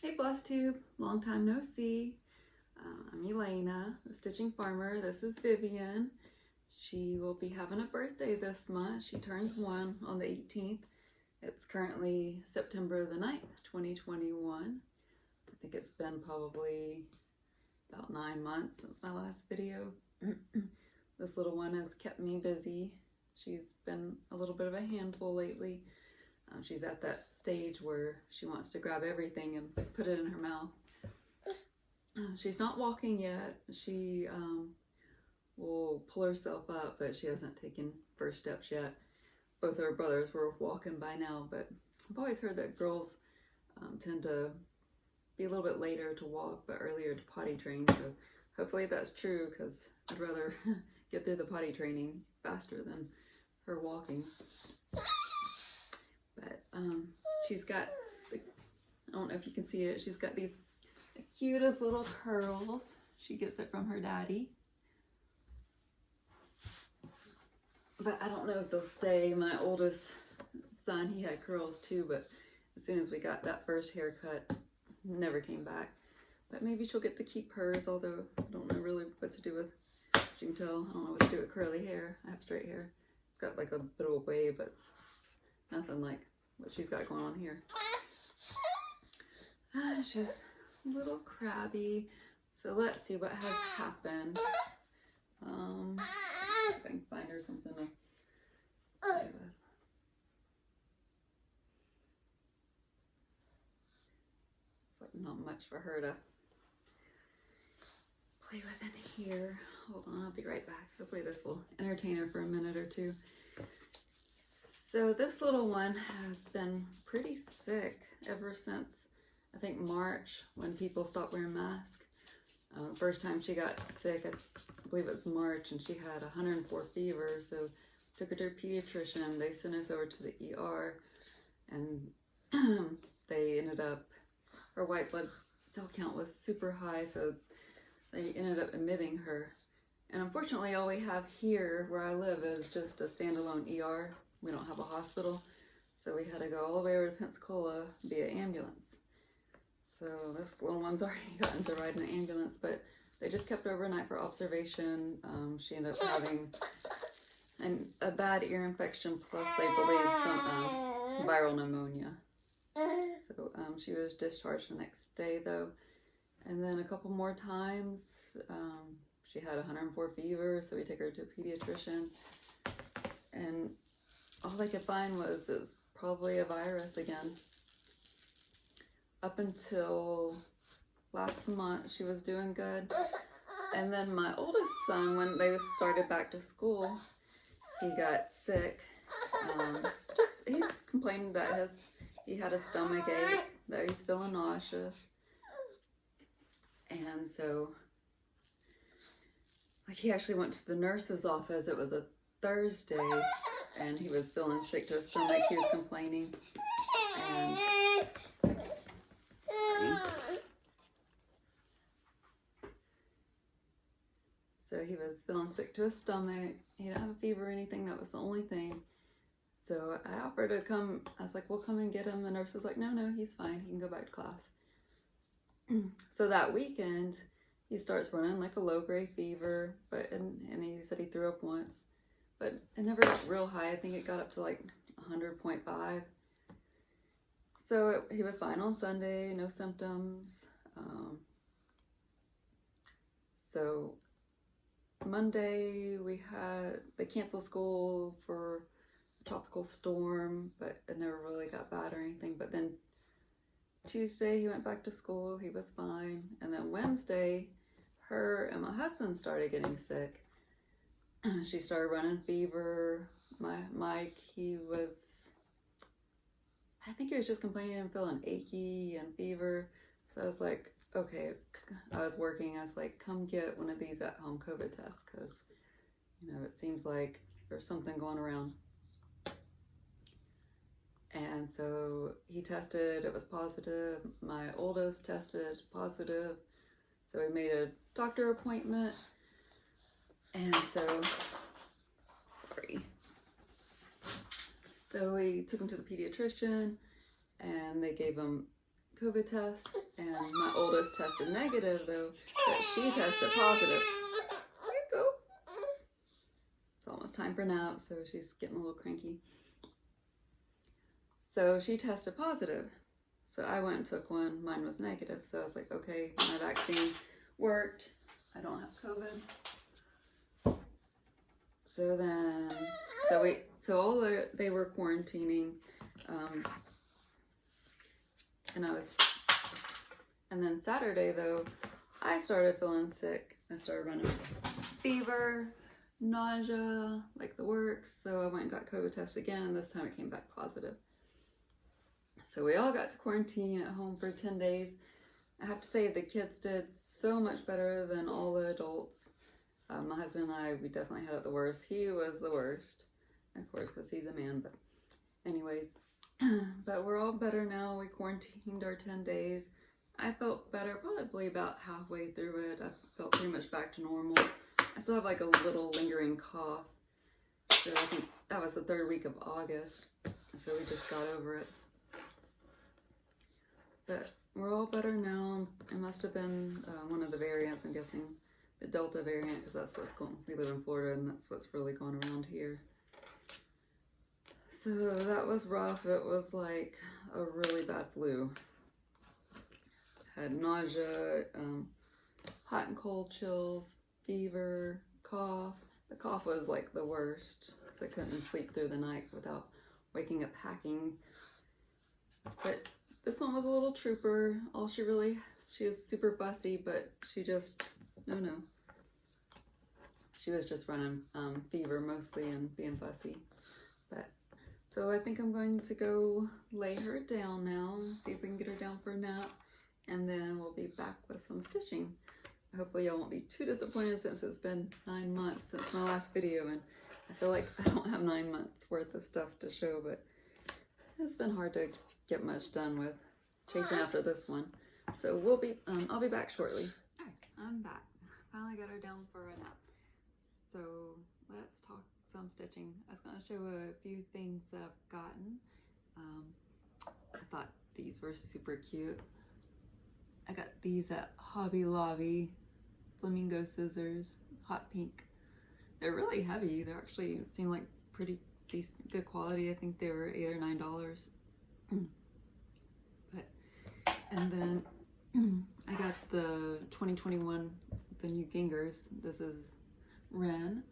Hey Flosstube, long time no see. I'm Elena, the stitching farmer. This is Vivian. She will be having a birthday this month. She turns 1 on the 18th. It's currently September the 9th, 2021. I think it's been probably about 9 months since my last video. This little one has kept me busy. She's been a little bit of a handful lately. She's at that stage where she wants to grab everything and put it in her mouth. She's not walking yet. She will pull herself up, but she hasn't taken first steps yet. Both her brothers were walking by now, but I've always heard that girls tend to be a little bit later to walk, but earlier to potty train. So hopefully that's true, because I'd rather get through the potty training faster than her walking. But she's got, I don't know if you can see it, she's got these cutest little curls. She gets it from her daddy. But I don't know if they'll stay. My oldest son, he had curls too, but as soon as we got that first haircut, never came back. But maybe she'll get to keep hers, although I don't know really what to do with, as you can tell, I don't know what to do with curly hair. I have straight hair. It's got like a bit of a wave, but nothing like what she's got going on here. She's a little crabby. So let's see what has happened. If I can find her something to play with. It's like not much for her to play with in here. Hold on, I'll be right back. Hopefully this will entertain her for a minute or two. So this little one has been pretty sick ever since, I think, March, when people stopped wearing masks. First time she got sick, I believe it was March, and she had 104 fever, so took her to her pediatrician. They sent us over to the ER, and they ended up, her white blood cell count was super high, so they ended up admitting her. And unfortunately, all we have here where I live is just a standalone ER. We don't have a hospital, so we had to go all the way over to Pensacola via ambulance. So this little one's already gotten to ride in an ambulance, but they just kept her overnight for observation. She ended up having a bad ear infection, plus they believe some viral pneumonia. So she was discharged the next day though. And then a couple more times, she had 104 fever, so we took her to a pediatrician. And all they could find was it's probably a virus again. Up until last month, she was doing good. And then my oldest son, when they started back to school, he got sick. He's complaining that he had a stomach ache, that he's feeling nauseous. And so, like, he actually went to the nurse's office. It was a Thursday, and he was feeling sick to his stomach. He was complaining. And so he was feeling sick to his stomach. He didn't have a fever or anything. That was the only thing. So I offered to come. I was like, we'll come and get him. The nurse was like, no, he's fine. He can go back to class. So that weekend, he starts running like a low-grade fever, and he said he threw up once, but it never got real high. I think it got up to like 100.5. So he was fine on Sunday, no symptoms. So Monday they canceled school for a tropical storm, but it never really got bad or anything. But then Tuesday he went back to school, he was fine. And then Wednesday, her and my husband started getting sick. She started running fever. Mike, I think he was just complaining and feeling achy and fever. So I was like, okay, I was working. I was like, come get one of these at-home COVID tests, because, it seems like there's something going around. And so he tested, it was positive. My oldest tested positive. So we made a doctor appointment. And so we took him to the pediatrician, and they gave him COVID test, and my oldest tested negative though, but she tested positive. There you go. It's almost time for nap, so she's getting a little cranky. So she tested positive. So I went and took one. Mine was negative. So I was like, okay, my vaccine worked. I don't have COVID. So then, they were quarantining, and then Saturday though, I started feeling sick. I started running fever, nausea, like the works. So I went and got COVID test again, and this time it came back positive. So we all got to quarantine at home for 10 days. I have to say the kids did so much better than all the adults. My husband and I, we definitely had it the worst. He was the worst, of course, because he's a man, but anyways. But we're all better now. We quarantined our 10 days. I felt better probably about halfway through it. I felt pretty much back to normal. I still have like a little lingering cough. So I think that was the 3rd week of August. So we just got over it. But we're all better now. It must have been one of the variants, I'm guessing. The Delta variant, because that's what's going. We live in Florida, and that's what's really going around here. So that was rough. It was like a really bad flu. Had nausea, hot and cold chills, fever, cough. The cough was like the worst because I couldn't sleep through the night without waking up hacking. But this one was a little trooper. She was super fussy, but she just, no. She was just running fever mostly and being fussy. But so I think I'm going to go lay her down now, see if we can get her down for a nap, and then we'll be back with some stitching. Hopefully y'all won't be too disappointed since it's been 9 months since my last video, and I feel like I don't have 9 months worth of stuff to show, but it's been hard to get much done with chasing after this one. So I'll be back shortly. All right, I'm back. Finally got her down for a nap. So let's talk some stitching. I was going to show a few things that I've gotten. I thought these were super cute. I got these at Hobby Lobby, flamingo scissors, hot pink. They're really heavy. They actually seem like pretty decent, good quality. I think they were $8 or $9. And then I got the 2021, the new Gingers. This is Wren.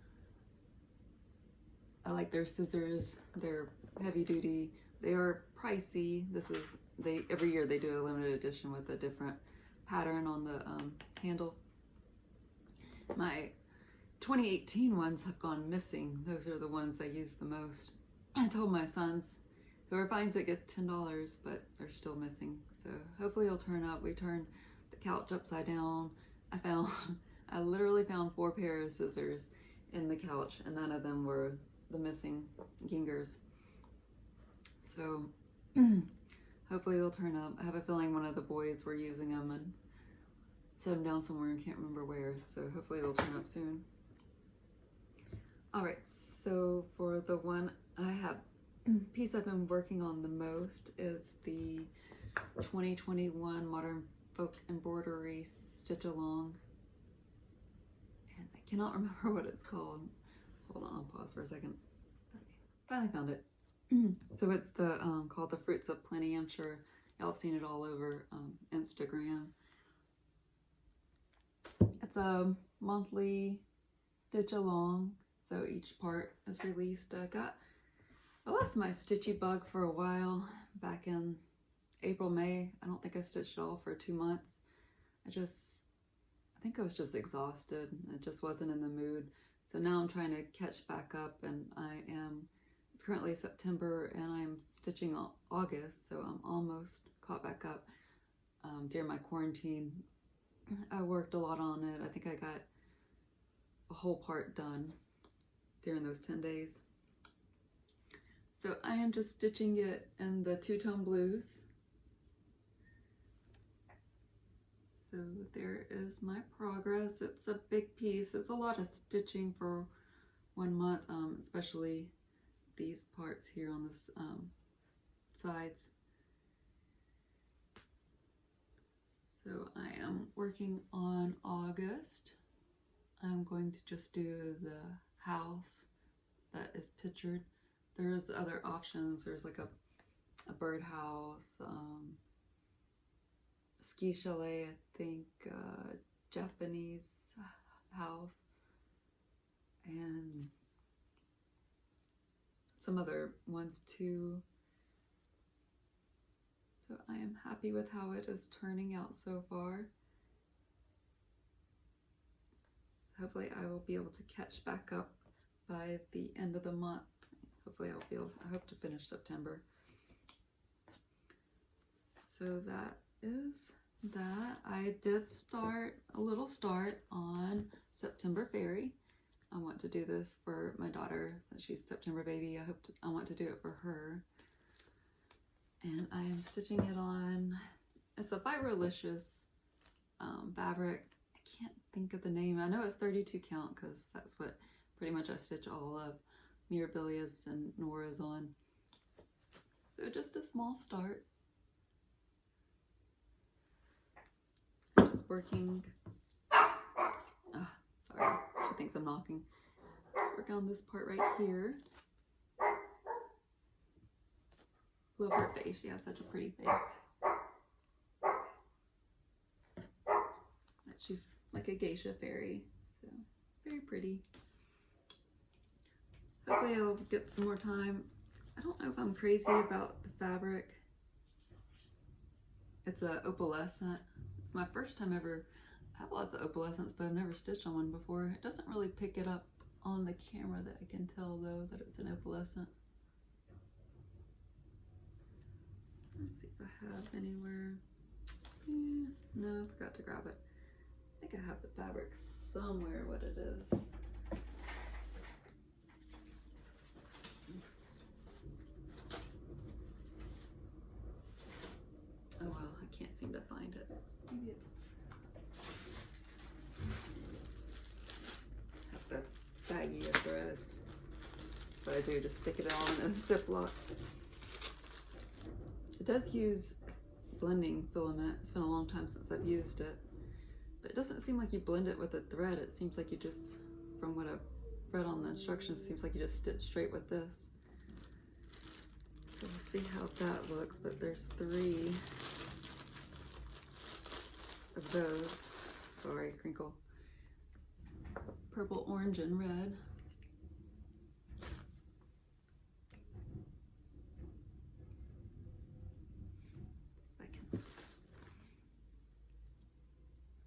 I like their scissors. They're heavy duty. They are pricey. Every year they do a limited edition with a different pattern on the handle. My 2018 ones have gone missing. Those are the ones I use the most. I told my sons, whoever finds it gets $10, but they're still missing. So hopefully it'll turn up. We turned the couch upside down. I literally found 4 pairs of scissors in the couch, and none of them were the missing Gingers. So hopefully they'll turn up. I have a feeling one of the boys were using them and set them down somewhere and can't remember where. So hopefully they'll turn up soon. All right, so for the one piece I've been working on the most is the 2021 Modern Folk Embroidery Stitch Along. And I cannot remember what it's called. Hold on, I'll pause for a second. Okay, finally found it. So it's the called the Fruits of Plenty. I'm sure y'all have seen it all over Instagram. It's a monthly stitch along, so each part is released. I lost my stitchy bug for a while back in April, May. I don't think I stitched at all for 2 months. I think I was just exhausted. I just wasn't in the mood. So now I'm trying to catch back up, and it's currently September and I'm stitching August, so I'm almost caught back up. During my quarantine, I worked a lot on it. I think I got a whole part done during those 10 days. So I am just stitching it in the two-tone blues. So there is my progress. It's a big piece. It's a lot of stitching for 1 month, especially these parts here on the sides. So I am working on August. I'm going to just do the house that is pictured. There's other options. There's like a birdhouse, ski chalet, I think, Japanese house, and some other ones too. So I am happy with how it is turning out so far. So hopefully I will be able to catch back up by the end of the month. Hopefully I'll be able, I hope to finish September. So that is that. I did start a little start on September Fairy. I want to do this for my daughter since she's September baby. I want to do it for her. And I am stitching it on, it's a Fibrolicious fabric. I can't think of the name. I know it's 32 count because that's what pretty much I stitch all of Mirabilia's and Nora's on. So just a small start. I'm just working, sorry, she thinks I'm knocking. Just work on this part right here. Love her face, she has such a pretty face. She's like a geisha fairy, so very pretty. Hopefully I'll get some more time. I don't know if I'm crazy about the fabric. It's a opalescent. It's my first time ever. I have lots of opalescents, but I've never stitched on one before. It doesn't really pick it up on the camera that I can tell though that it's an opalescent. Let's see if I have anywhere. No, I forgot to grab it. I think I have the fabric somewhere, what it is. Oh well, I can't seem to find it. Maybe it's... have the baggie of threads. What I do, just stick it all in a Ziploc. It does use blending filament. It's been a long time since I've used it. But it doesn't seem like you blend it with a thread. It seems like you just, from what I've read on the instructions, it seems like you just stitch straight with this. So we'll see how that looks, but there's 3 of those. Sorry, crinkle. Purple, orange, and red.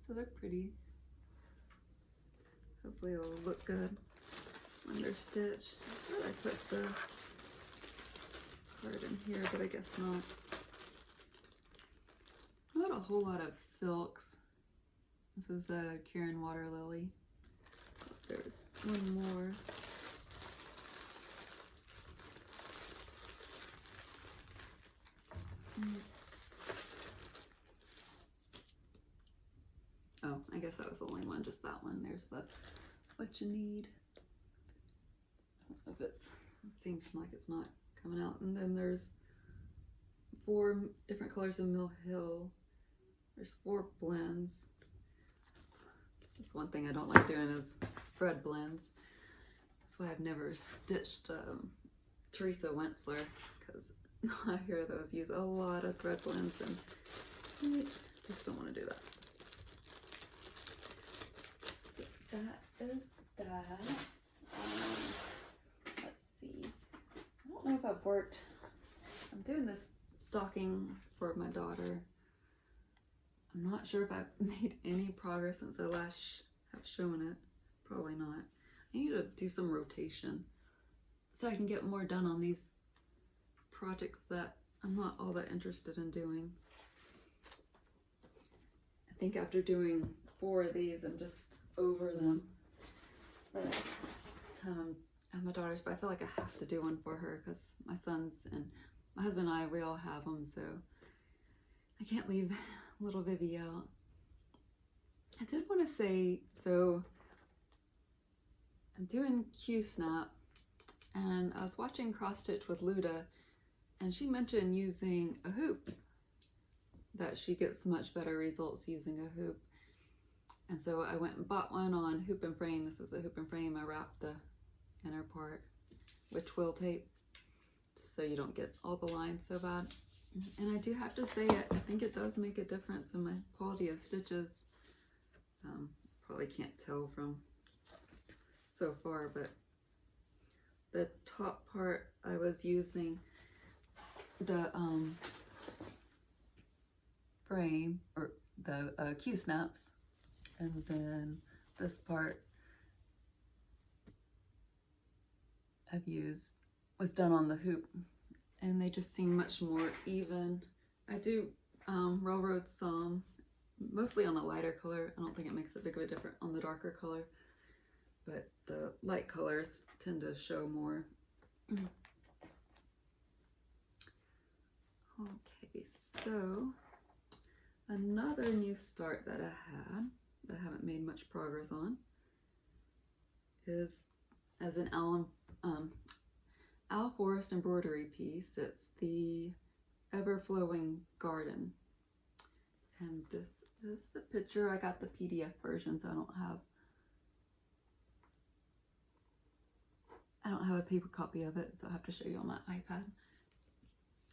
So they're pretty. Hopefully it'll look good when they're stitched. I thought I put the card in here, but I guess not. Not a whole lot of silks. This is a Karen Water Lily. There's one more. Oh, I guess that was the only one, just that one. There's the What You Need. I don't know if it seems like it's not coming out. And then there's 4 different colors of Mill Hill. There's 4 blends. That's one thing I don't like doing is thread blends. That's why I've never stitched Teresa Wentzler, because I hear those use a lot of thread blends and I just don't want to do that. So that is that. Let's see. I don't know if I've worked. I'm doing this stocking for my daughter. I'm not sure if I've made any progress since I last have shown it. Probably not. I need to do some rotation so I can get more done on these projects that I'm not all that interested in doing. I think after doing 4 of these, I'm just over them. By the time I'm at my daughter's, but I feel like I have to do one for her because my sons and my husband and I, we all have them, so I can't leave little Vivi out. I did want to say, so I'm doing Q-snap, and I was watching Cross Stitch with Luda, and she mentioned using a hoop that she gets much better results using a hoop. And so I went and bought one on hoop and frame. This is a hoop and frame. I wrapped the inner part with twill tape so you don't get all the lines so bad. And I do have to say, I think it does make a difference in my quality of stitches. Probably can't tell from so far, but the top part I was using the frame, or the Q-snaps, and then this part I've used was done on the hoop, and they just seem much more even. I do railroad some, mostly on the lighter color. I don't think it makes a big of a difference on the darker color, but the light colors tend to show more. Okay, so another new start that I had that I haven't made much progress on is as an Al Forest embroidery piece. It's the Ever-Flowing Garden. And this is the picture. I got the PDF version, so I don't have a paper copy of it, so I have to show you on my iPad.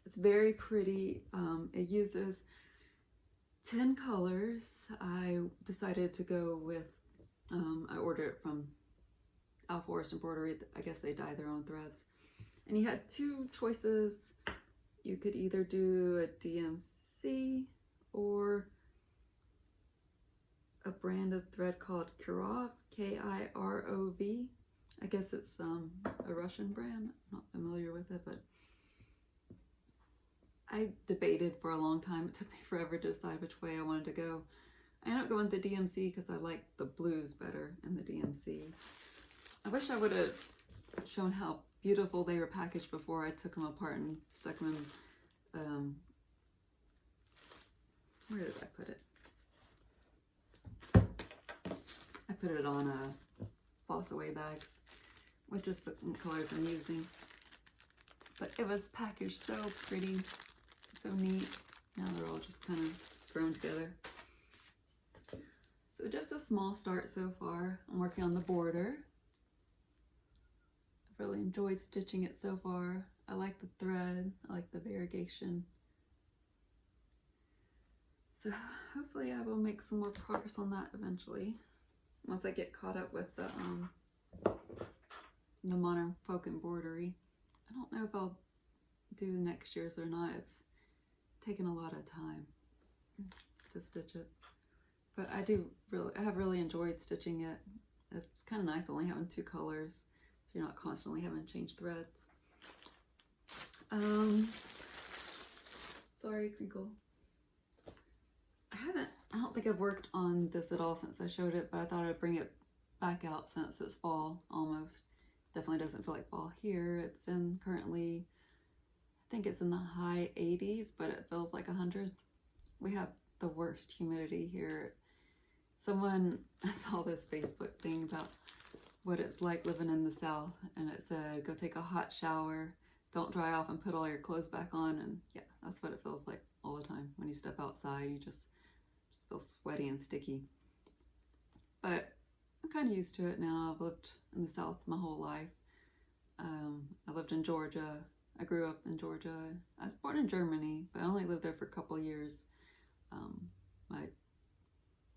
It's very pretty. It uses 10 colors. I decided to go with, I ordered it from Al Forest Embroidery. I guess they dye their own threads. And you had two choices. You could either do a DMC or a brand of thread called Kirov, Kirov. I guess it's a Russian brand. I'm not familiar with it, but I debated for a long time. It took me forever to decide which way I wanted to go. I ended up going with the DMC because I like the blues better in the DMC. I wish I would have shown how beautiful they were packaged before I took them apart and stuck them in, where did I put it? I put it on floss away bags with just the colors I'm using. But it was packaged so pretty, so neat. Now they're all just kind of thrown together. So just a small start so far. I'm working on the border. I've really enjoyed stitching it so far. I like the thread, I like the variegation. So hopefully I will make some more progress on that eventually, once I get caught up with the modern folk embroidery. I don't know if I'll do next year's or not. It's taken a lot of time to stitch it, but I have really enjoyed stitching it. It's kind of nice only having two colors, so you're not constantly having to change threads. Sorry, crinkle. I don't think I've worked on this at all since I showed it, but I thought I'd bring it back out since it's fall almost. Definitely doesn't feel like fall here. It's in currently, I think it's in the high 80s, but it feels like 100. We have the worst humidity here. I saw this Facebook thing about what it's like living in the South, and it said, go take a hot shower, don't dry off, and put all your clothes back on. And yeah, that's what it feels like all the time. When you step outside, you just feel sweaty and sticky. But I'm kind of used to it now. I've lived in the South my whole life. I lived in Georgia. I grew up in Georgia. I was born in Germany, but I only lived there for a couple of years. My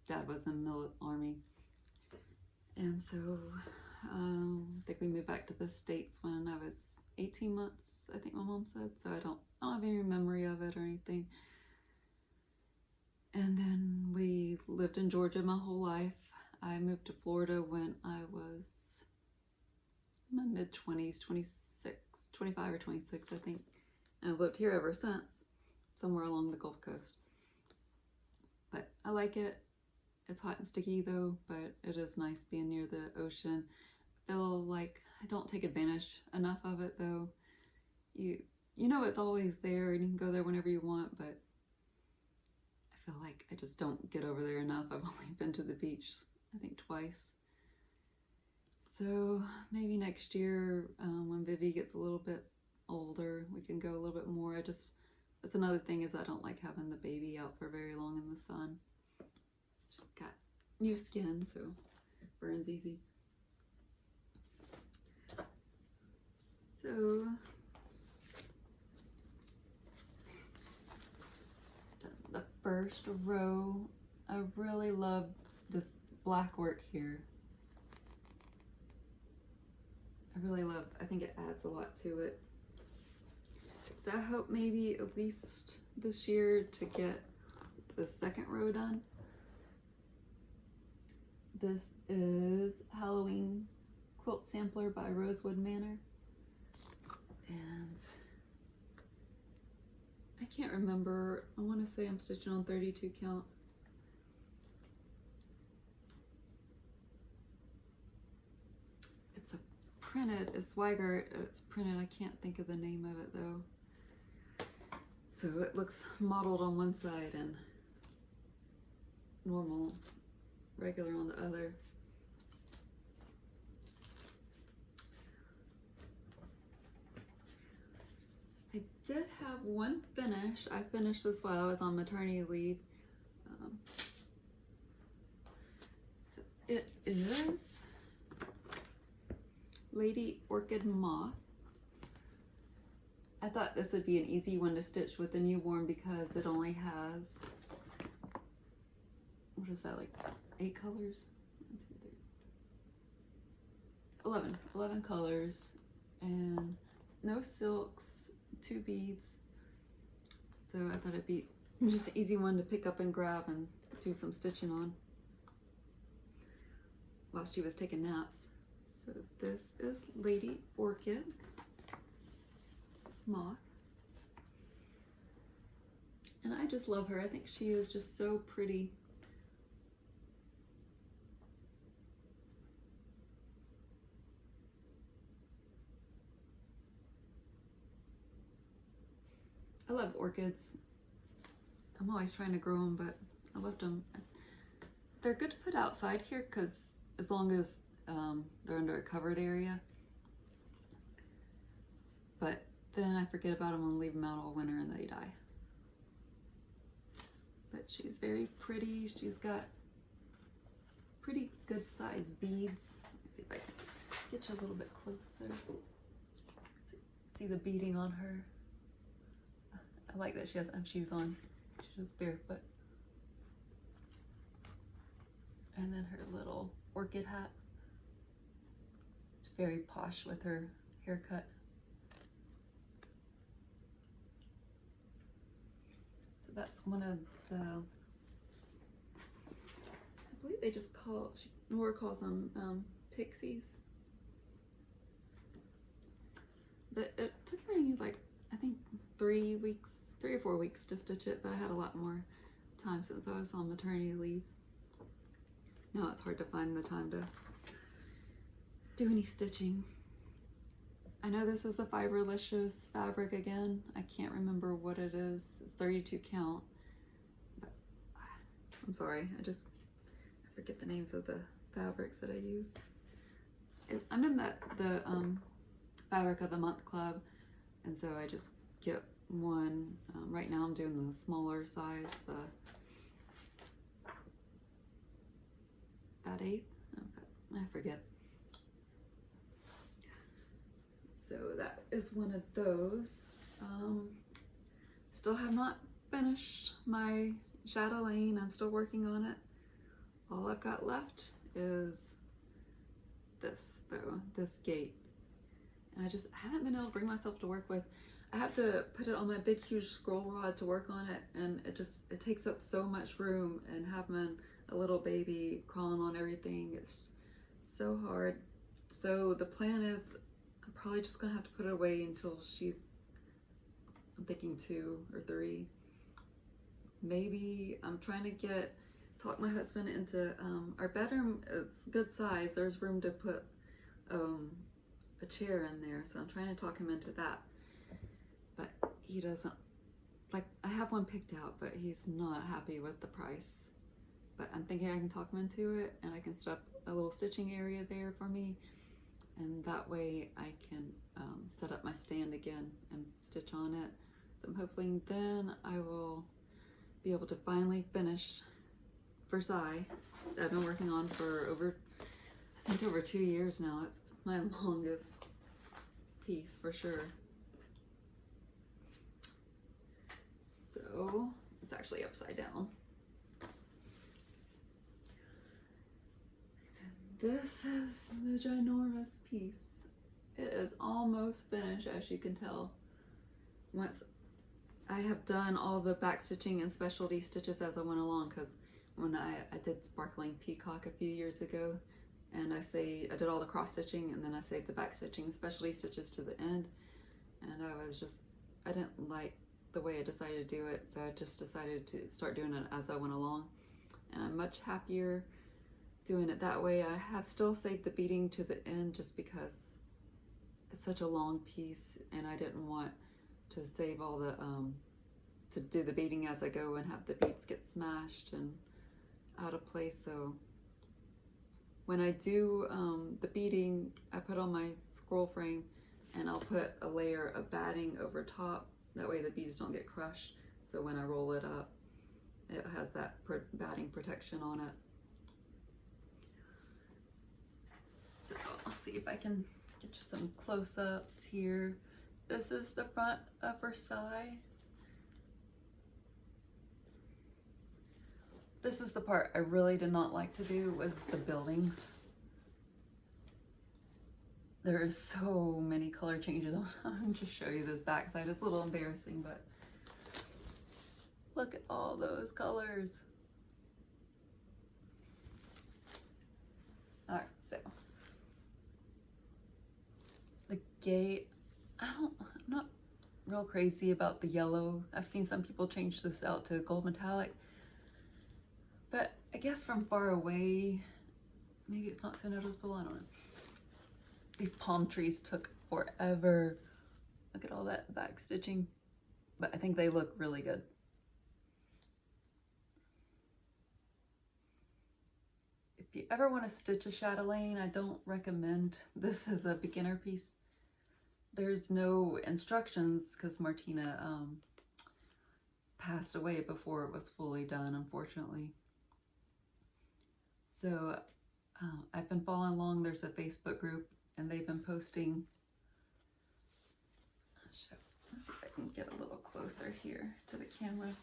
dad was in the army. And so I think we moved back to the States when I was 18 months, I think my mom said. So I don't have any memory of it or anything. And then we lived in Georgia my whole life. I moved to Florida when I was in my mid-20s, 25 or 26, I think. And I've lived here ever since, somewhere along the Gulf Coast. But I like it. It's hot and sticky though, but it is nice being near the ocean. I feel like I don't take advantage enough of it though. You know it's always there and you can go there whenever you want, but I feel like I just don't get over there enough. I've only been to the beach, I think, twice. So maybe next year, when Vivi gets a little bit older, we can go a little bit more. I just that's another thing, is I don't like having the baby out for very long in the sun. She's got new skin, so it burns easy. So the first row, I really love this black work here. I think it adds a lot to it. So I hope maybe at least this year to get the second row done. This is Halloween Quilt Sampler by Rosewood Manor. And I can't remember, I want to say I'm stitching on 32 count. It's a printed, it's Weigert, it's printed, I can't think of the name of it though. So it looks modeled on one side and normal, regular on the other. I did have one finish. I finished this while I was on maternity leave. So it is Lady Orchid Moth. I thought this would be an easy one to stitch with a newborn because it only has, what is that, like 8 colors? 11 colors, and no silks, 2 beads. So I thought it'd be just an easy one to pick up and grab and do some stitching on while she was taking naps. So this is Lady Orchid Moth. And I just love her. I think she is just so pretty. I love orchids. I'm always trying to grow them, but I left them. They're good to put outside here because as long as they're under a covered area. But then I forget about them and leave them out all winter and they die. But she's very pretty. She's got pretty good sized beads. Let me see if I can get you a little bit closer. See the beading on her. I like that she has shoes on. She's just barefoot. And then her little orchid hat. She's very posh with her haircut. So that's one of the, I believe they just call, Nora calls them pixies. But it took me like, I think 3 or 4 weeks to stitch it, but I had a lot more time since I was on maternity leave. Now it's hard to find the time to do any stitching. I know this is a Fiberlicious fabric again. I can't remember what it is. It's 32 count. But I'm sorry, I forget the names of the fabrics that I use. I'm in the Fabric of the Month Club, and so I just get one. Right now I'm doing the smaller size, that 8th? I forget. So that is one of those. Still have not finished my chatelaine. I'm still working on it. All I've got left is this though, this gate. And I just haven't been able to bring myself to work with. I have to put it on my big huge scroll rod to work on it, and it takes up so much room, and having a little baby crawling on everything, it's so hard. So the plan is I'm probably just gonna have to put it away until she's, I'm thinking 2 or 3. Maybe I'm trying to talk my husband into, our bedroom is good size. There's room to put a chair in there, so I'm trying to talk him into that. But he doesn't, like, I have one picked out, but he's not happy with the price. But I'm thinking I can talk him into it, and I can set up a little stitching area there for me, and that way I can set up my stand again and stitch on it. So I'm hoping then I will be able to finally finish Versailles that I've been working on for I think over 2 years now. It's my longest piece for sure. So it's actually upside down. So this is the ginormous piece. It is almost finished, as you can tell. Once I have done all the back stitching and specialty stitches as I went along, because when I did Sparkling Peacock a few years ago, and I did all the cross stitching and then I saved the back stitching and specialty stitches to the end, and I didn't like the way I decided to do it, so I just decided to start doing it as I went along, and I'm much happier doing it that way. I have still saved the beading to the end just because it's such a long piece, and I didn't want to save all the to do the beading as I go and have the beads get smashed and out of place. So when I do the beading, I put on my scroll frame and I'll put a layer of batting over top. That way the beads don't get crushed. So when I roll it up, it has that batting protection on it. So I'll see if I can get you some close-ups here. This is the front of Versailles. This is the part I really did not like to do, was the buildings. There is so many color changes. I'll just show you this backside. It's a little embarrassing, but look at all those colors. All right, so the gate, I'm not real crazy about the yellow. I've seen some people change this out to gold metallic, but I guess from far away, maybe it's not so noticeable, I don't know. These palm trees took forever. Look at all that back stitching, but I think they look really good. If you ever want to stitch a chatelaine, I don't recommend this as a beginner piece. There's no instructions because Martina passed away before it was fully done, unfortunately. So I've been following along. There's a Facebook group and they've been posting. Let's see if I can get a little closer here to the camera.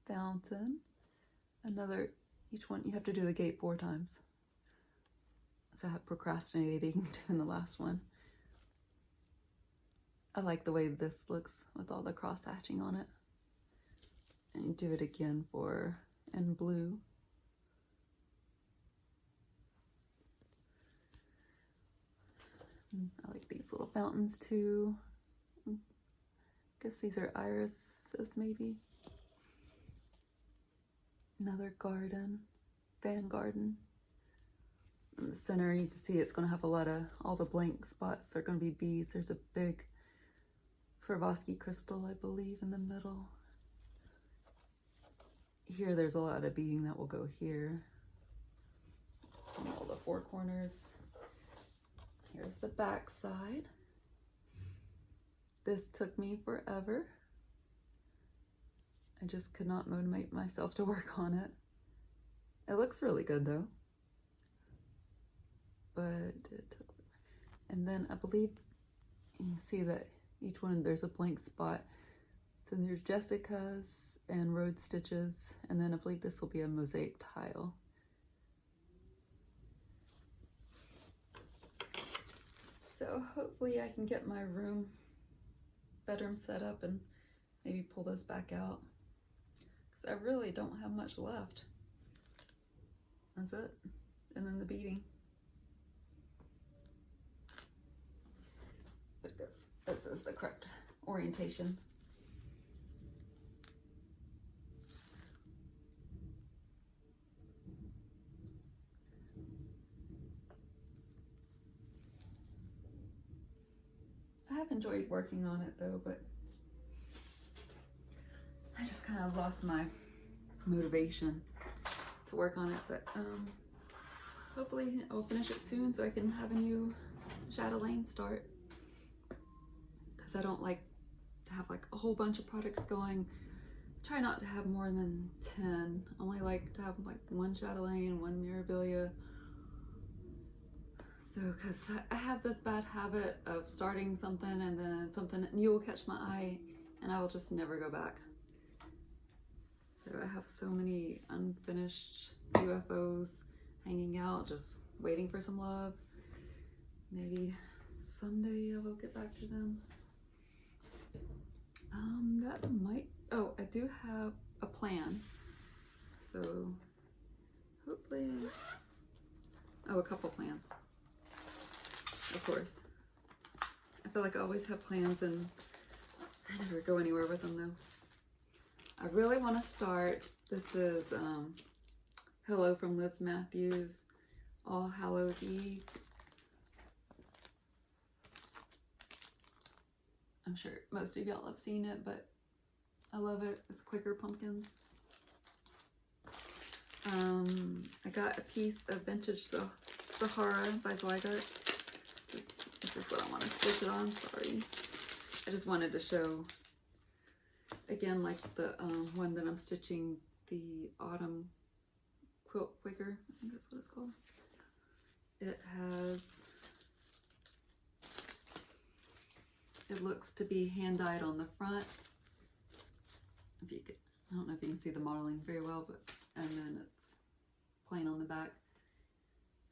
Fountain, another, each one you have to do the gate 4 times. So I have procrastinating doing the last one. I like the way this looks with all the cross hatching on it. And you do it again in blue. I like these little fountains too. I guess these are irises maybe. Another garden, fan garden. In the center you can see it's going to have all the blank spots are going to be beads. There's a big Swarovski crystal, I believe, in the middle. Here there's a lot of beading that will go here on all the 4 corners. Here's the back side. This took me forever. I just could not motivate myself to work on it. It looks really good though. But it took, and then I believe you see that each one there's a blank spot. So there's Jessica's and road stitches, and then I believe this will be a mosaic tile. So hopefully I can get my bedroom set up and maybe pull those back out, because I really don't have much left. That's it. And then the beading. But this is the correct orientation. I have enjoyed working on it though, but I just kind of lost my motivation to work on it. But hopefully I'll finish it soon so I can have a new chatelaine start. Because I don't like to have like a whole bunch of products going. Try not to have more than 10. I only like to have like one chatelaine, one mirabilia. So, because I have this bad habit of starting something and then something new will catch my eye and I will just never go back. So I have so many unfinished UFOs hanging out, just waiting for some love. Maybe someday I will get back to them. That might, oh, I do have a plan. So hopefully, oh, a couple plans. Of course. I feel like I always have plans and I never go anywhere with them though. I really want to start, this is Hello from Liz Matthews, All Hallows Eve. I'm sure most of y'all have seen it, but I love it. It's Quicker Pumpkins. I got a piece of vintage Sahara by Zweigart. This is what I want to stitch it on, sorry. I just wanted to show, again, like the one that I'm stitching, the Autumn Quilt Quicker, I think that's what it's called. It has, it looks to be hand dyed on the front. If you could, I don't know if you can see the modeling very well, but, and then it's plain on the back,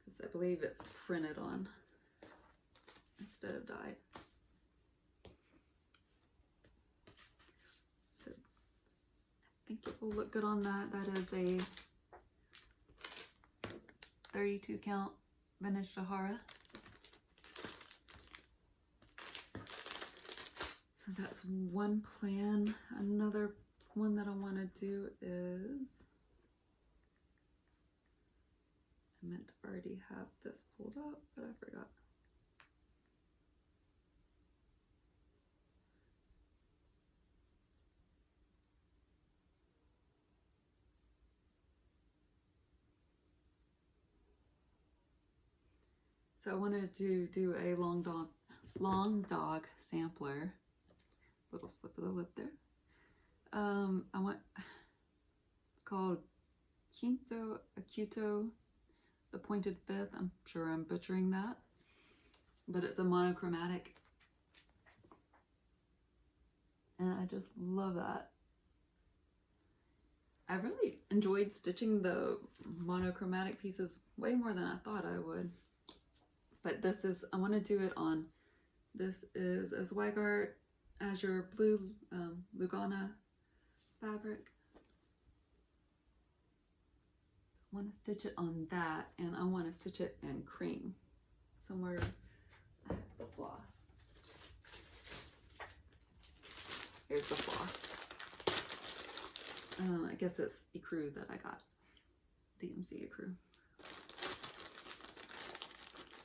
because I believe it's printed on instead of dyed. So I think it will look good on that. That is a 32 count vintage Sahara. So that's one plan. Another one that I want to do is, I meant to already have this pulled up, but I forgot. So I wanted to do a long dog sampler. Little slip of the lip there. It's called Quinto Acuto, the Pointed Fifth. I'm sure I'm butchering that, but it's a monochromatic. And I just love that. I really enjoyed stitching the monochromatic pieces way more than I thought I would. But this is, I want to do it on, this is a Zweigart Azure Blue Lugana fabric. I want to stitch it on that, and I want to stitch it in cream. Somewhere I have the floss. Here's the floss. I guess it's ecru that I got. DMC ecru.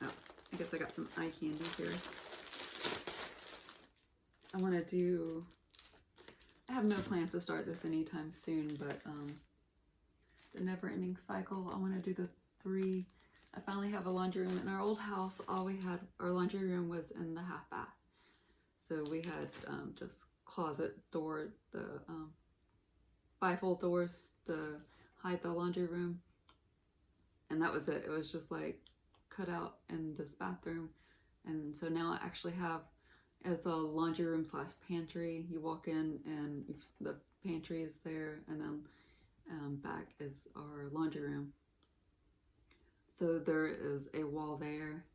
Oh, I guess I got some eye candy here. I want to do, I have no plans to start this anytime soon, but the Never Ending Cycle, I want to do the 3. I finally have a laundry room. In our old house, all we had, our laundry room was in the half bath. So we had just closet door, the bifold doors to hide the laundry room. And that was it. It was just like cut out in this bathroom. And so now I actually have, as a laundry room slash pantry, you walk in and the pantry is there, and then back is our laundry room. So there is a wall there,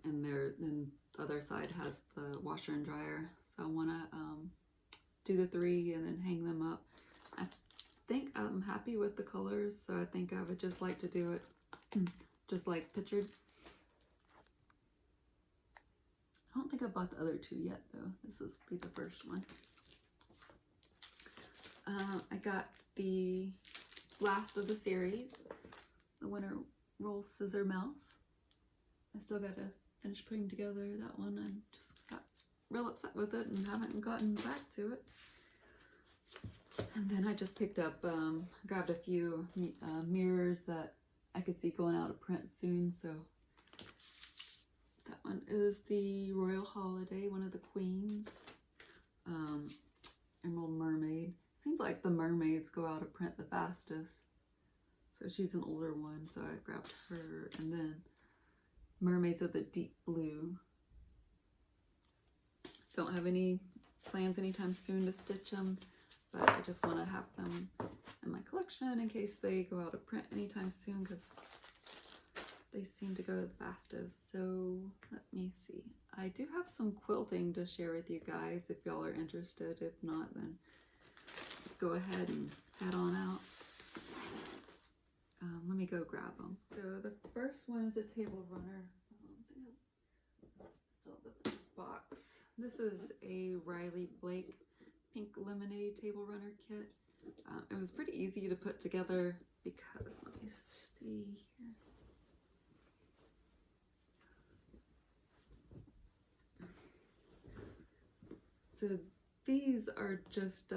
and then the other side has the washer and dryer. So I want to do the 3 and then hang them up. I think I'm happy with the colors, so I think I would just like to do it just like pictured. I don't think I bought the other 2 yet though. This will be the first one. I got the last of the series, the Winter Roll Scissor Mouse. I still got to finish putting together that one. I just got real upset with it and haven't gotten back to it. And then I just picked up, grabbed a few mirrors that I could see going out of print soon, so that one is the Royal Holiday, one of the queens. Emerald Mermaid. Seems like the mermaids go out of print the fastest. So she's an older one, so I grabbed her. And then Mermaids of the Deep Blue. Don't have any plans anytime soon to stitch them, but I just want to have them in my collection in case they go out of print anytime soon, because they seem to go the fastest. So let me see. I do have some quilting to share with you guys if y'all are interested. If not, then go ahead and head on out. Let me go grab them. So the first one is a table runner. Still the box. This is a Riley Blake Pink Lemonade Table Runner kit. It was pretty easy to put together because, let me see here. So these are just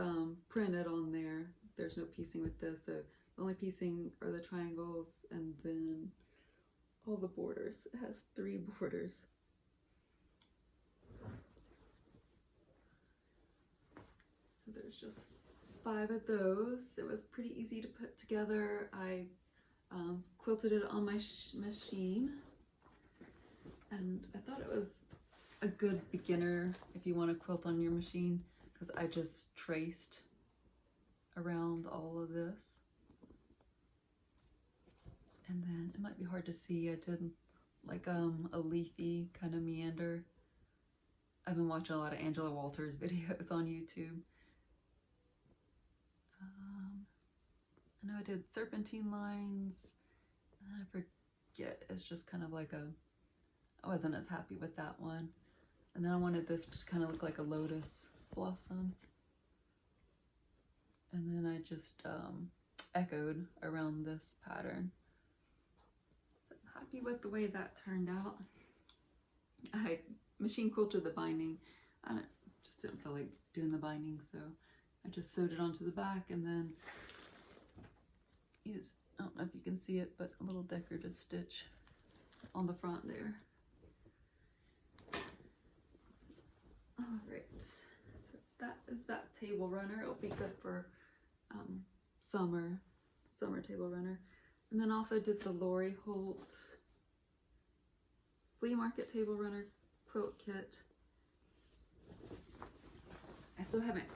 printed on there. There's no piecing with this. So the only piecing are the triangles and then all the borders. It has 3 borders. So there's just 5 of those. It was pretty easy to put together. I quilted it on my machine, and I thought it was a good beginner if you want to quilt on your machine, because I just traced around all of this. And then it might be hard to see, I did like a leafy kind of meander. I've been watching a lot of Angela Walters videos on YouTube. I know I did serpentine lines, and I forget, it's just kind of like I wasn't as happy with that one. And then I wanted this to kind of look like a lotus blossom. And then I just echoed around this pattern. So I'm happy with the way that turned out. I machine quilted the binding. I just didn't feel like doing the binding, so I just sewed it onto the back and then used, I don't know if you can see it, but a little decorative stitch on the front there. Alright, so that is that table runner. It'll be good for summer table runner. And then also did the Lori Holt Flea Market Table Runner quilt kit. I still haven't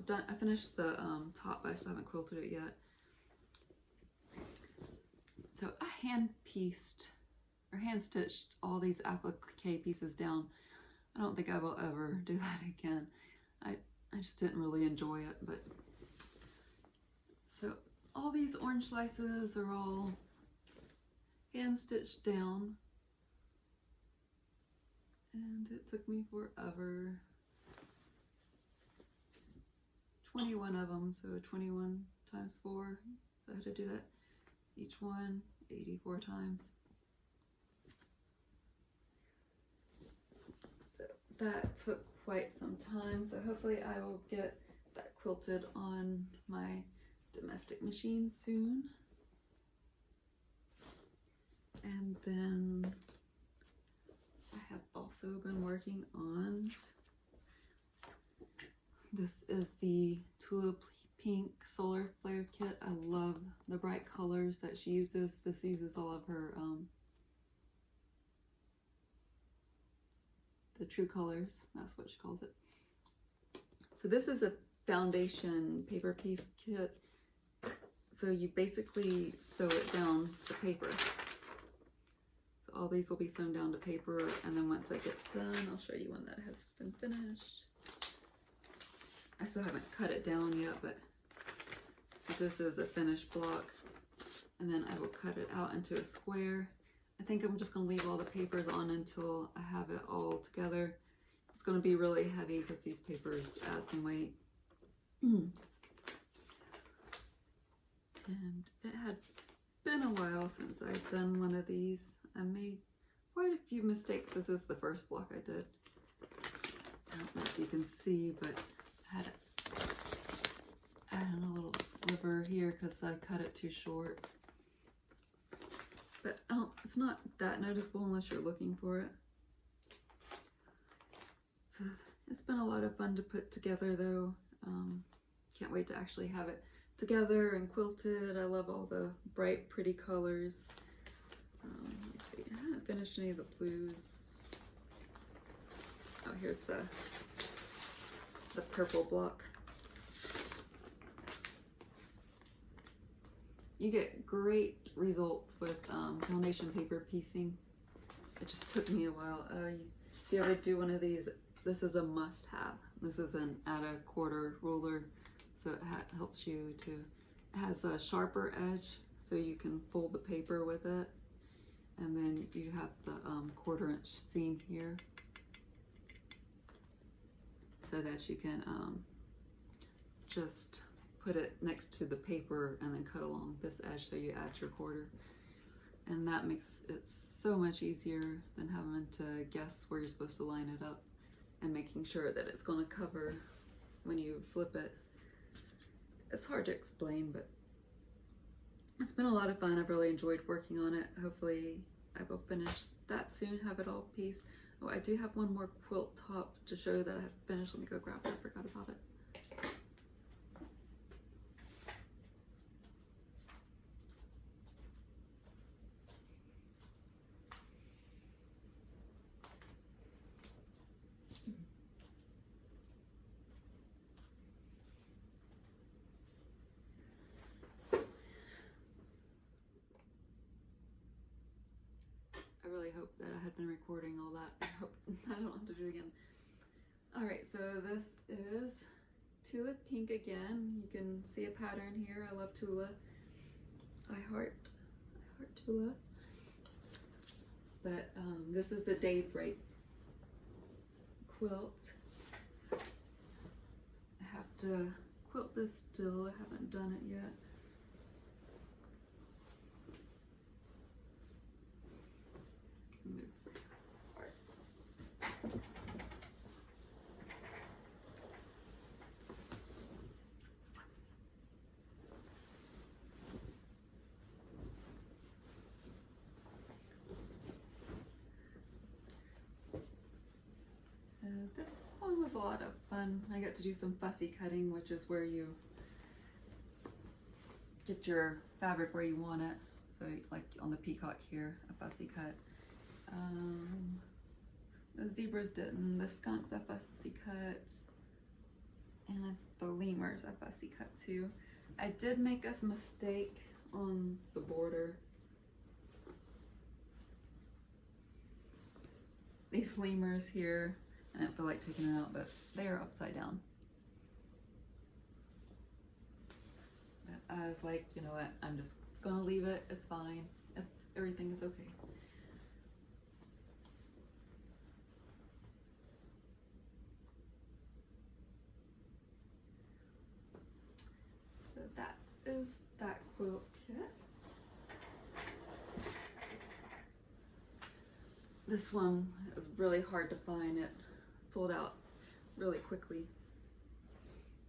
I finished the top, but I still haven't quilted it yet. So I hand stitched all these applique pieces down. I don't think I will ever do that again. I just didn't really enjoy it, but so all these orange slices are all hand stitched down, and it took me forever. 21 of them, so 21 times 4, so I had to do that each one 84 times. So that took quite some time, so hopefully I will get that quilted on my domestic machine soon. And then I have also been working on, this is the Tulip Pink Solar Flare kit. I love the bright colors that she uses. This uses all of her the true colors, that's what she calls it. So this is a foundation paper piece kit. So you basically sew it down to paper. So all these will be sewn down to paper, and then once I get done, I'll show you one that has been finished. I still haven't cut it down yet, but so this is a finished block, and then I will cut it out into a square. I think I'm just going to leave all the papers on until I have it all together. It's going to be really heavy because these papers add some weight. And it had been a while since I'd done one of these. I made quite a few mistakes. This is the first block I did. I don't know if you can see, but I had a little sliver here because I cut it too short. but it's not that noticeable unless you're looking for it. So it's been a lot of fun to put together though. Can't wait to actually have it together and quilted. I love all the bright, pretty colors. Let me see, I haven't finished any of the blues. Oh, here's the purple block. You get great results with foundation paper piecing. It just took me a while. If you ever do one of these, this is a must-have. This is an add a quarter ruler, so it helps you to, it has a sharper edge, so you can fold the paper with it. And then you have the 1/4 inch seam here, so that you can just put it next to the paper and then cut along this edge so you add your 1/4. And that makes it so much easier than having to guess where you're supposed to line it up and making sure that it's going to cover when you flip it. It's hard to explain, but it's been a lot of fun. I've really enjoyed working on it. Hopefully I will finish that soon, have it all pieced. Oh, I do have one more quilt top to show that I have finished. Let me go grab it. I forgot about it. I really hope that I had been recording all that. I hope I don't have to do it again. All right, so this is Tula Pink again. You can see a pattern here. I love Tula. I heart Tula. But this is the Daybreak quilt. I have to quilt this still. I haven't done it yet. This one was a lot of fun. I got to do some fussy cutting, which is where you get your fabric where you want it. So like on the peacock here, a fussy cut. The zebras didn't. The skunks a fussy cut. And the lemurs a fussy cut too. I did make a mistake on the border. These lemurs here, I didn't feel like taking it out, but they are upside down. But I was like, you know what, I'm just gonna leave it. It's fine. Everything is okay. So that is that quilt kit. This one is really hard to find. It sold out really quickly.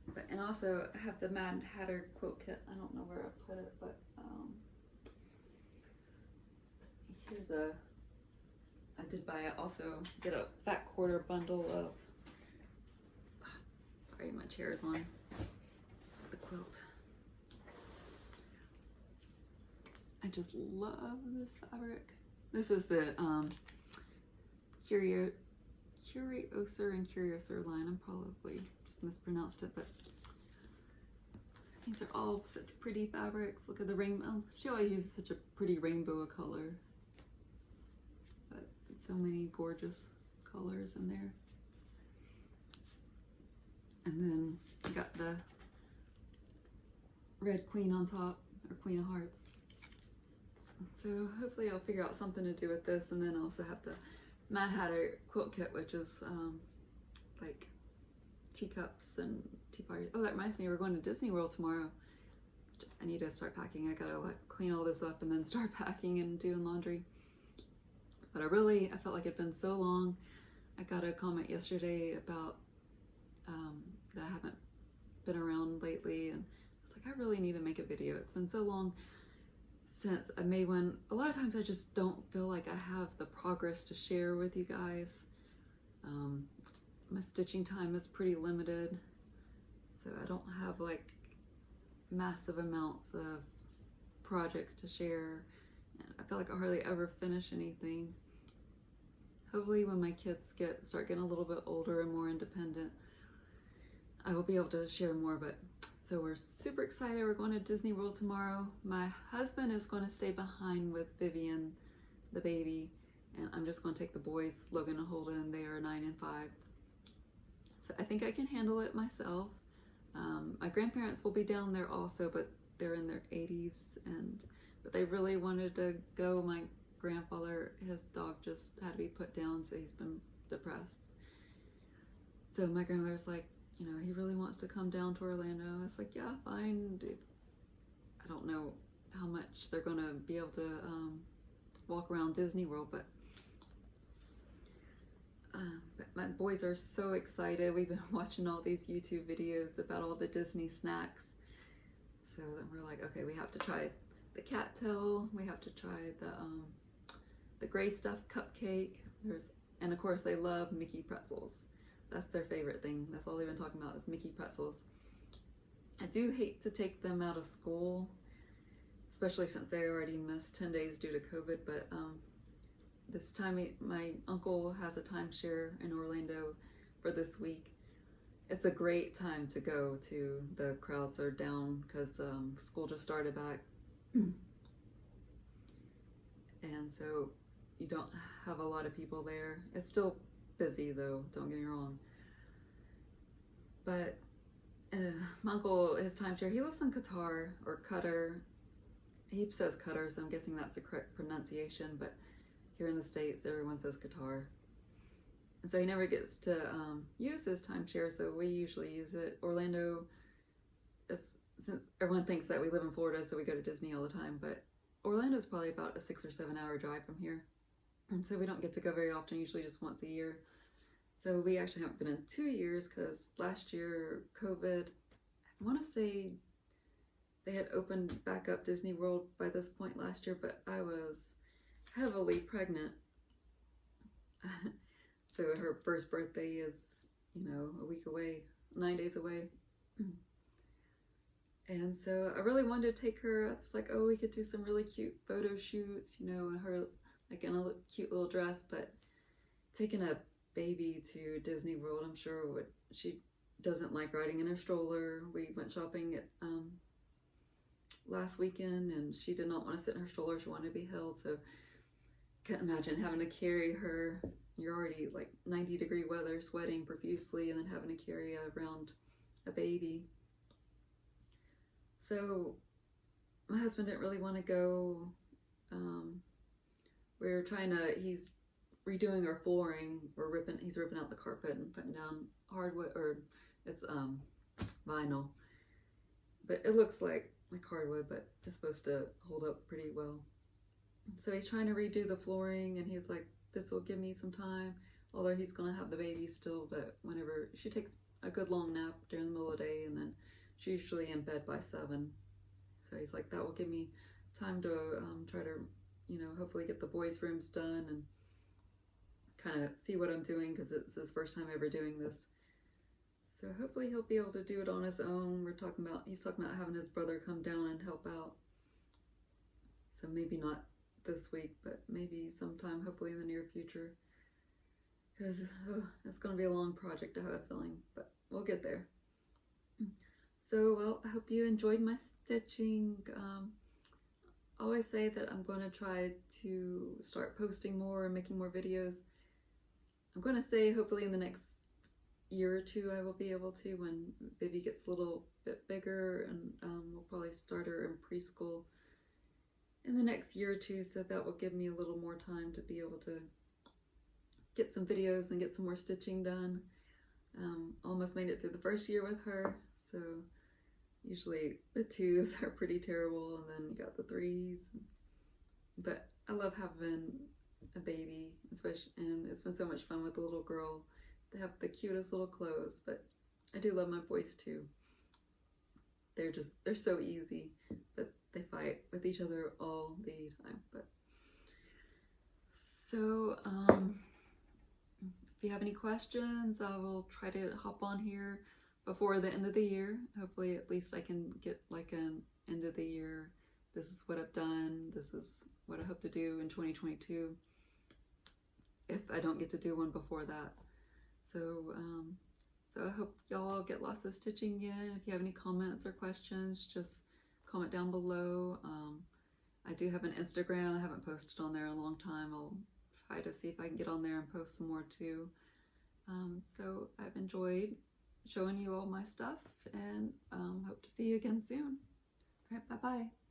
But and also I have the Mad Hatter quilt kit. I don't know where I put it, but here's I did buy also get a fat quarter bundle of, sorry, my chair is on the quilt. I just love this fabric. This is the Curioser and Curioser line. I'm probably just mispronounced it, but these are all such pretty fabrics. Look at the rainbow. She always uses such a pretty rainbow of color, but so many gorgeous colors in there. And then I got the red queen on top, or Queen of Hearts. So hopefully I'll figure out something to do with this, and then also have the Mad Hatter quilt kit, which is like teacups and tea parties. Oh, that reminds me, we're going to Disney World tomorrow. I need to start packing. I gotta like clean all this up and then start packing and doing laundry. But I felt like it'd been so long. I got a comment yesterday about that I haven't been around lately, and it's like I really need to make a video. It's been so long since I made one. A lot of times I just don't feel like I have the progress to share with you guys. My stitching time is pretty limited, so I don't have like massive amounts of projects to share, and I feel like I hardly ever finish anything. Hopefully when my kids start getting a little bit older and more independent, I will be able to share more. But so we're super excited. We're going to Disney World tomorrow. My husband is going to stay behind with Vivian, the baby, and I'm just going to take the boys, Logan and Holden. They are 9 and 5. So I think I can handle it myself. My grandparents will be down there also, but they're in their 80s, but they really wanted to go. My grandfather, his dog just had to be put down, so he's been depressed. So my grandmother's like, you know, he really wants to come down to Orlando. I was like, yeah, fine. Dude. I don't know how much they're going to be able to walk around Disney World, but my boys are so excited. We've been watching all these YouTube videos about all the Disney snacks. So then we're like, okay, we have to try the cattail. We have to try the gray stuffed cupcake. And of course they love Mickey pretzels. That's their favorite thing. That's all they've been talking about is Mickey pretzels. I do hate to take them out of school, especially since they already missed 10 days due to COVID, but this time my uncle has a timeshare in Orlando for this week. It's a great time to go to. The crowds are down because school just started back. And so you don't have a lot of people there. It's still busy though, don't get me wrong. But my uncle, his timeshare, he lives in Qatar or Qatar. He says Qatar, so I'm guessing that's the correct pronunciation, but here in the States, everyone says Qatar. And so he never gets to use his timeshare, so we usually use it. Orlando, since everyone thinks that we live in Florida, so we go to Disney all the time, but Orlando's probably about a 6 or 7 hour drive from here. And so we don't get to go very often, usually just once a year. So we actually haven't been in 2 years because last year, COVID, I want to say they had opened back up Disney World by this point last year, but I was heavily pregnant. So her first birthday is, you know, a week away, 9 days away. And so I really wanted to take her. I was like, oh, we could do some really cute photo shoots, you know, and her like in a cute little dress, but taking a baby to Disney World, I'm sure she doesn't like riding in her stroller. We went shopping at last weekend and she did not want to sit in her stroller. She wanted to be held, so can't imagine having to carry her. You're already like 90-degree weather, sweating profusely, and then having to carry around a baby. So my husband didn't really want to go. He's redoing our flooring. He's ripping out the carpet and putting down hardwood, or it's vinyl. But it looks like hardwood, but it's supposed to hold up pretty well. So he's trying to redo the flooring, and he's like, this will give me some time, although he's going to have the baby still, but whenever she takes a good long nap during the middle of the day, and then she's usually in bed by 7. So he's like, that will give me time to try to, you know, hopefully get the boys' rooms done and kind of see what I'm doing, because it's his first time ever doing this. So hopefully he'll be able to do it on his own. He's talking about having his brother come down and help out. So maybe not this week, but maybe sometime, hopefully in the near future, because it's going to be a long project, I have a feeling, but we'll get there. So, well, I hope you enjoyed my stitching. I always say that I'm going to try to start posting more and making more videos. I'm going to say hopefully in the next year or two I will be able to, when Vivi gets a little bit bigger, and we'll probably start her in preschool in the next year or two, so that will give me a little more time to be able to get some videos and get some more stitching done. Almost made it through the first year with her, so usually the 2s are pretty terrible, and then you got the 3s. But I love having a baby, especially, and it's been so much fun with the little girl. They have the cutest little clothes, but I do love my boys too. They're so easy, but they fight with each other all the time. But so if you have any questions, I will try to hop on here before the end of the year. Hopefully at least I can get like an end of the year, this is what I've done, this is what I hope to do in 2022, if I don't get to do one before that. So so I hope y'all get lots of stitching in. If you have any comments or questions, just comment down below. I do have an Instagram. I haven't posted on there in a long time. I'll try to see if I can get on there and post some more too. So I've enjoyed showing you all my stuff, and hope to see you again soon. All right, bye-bye.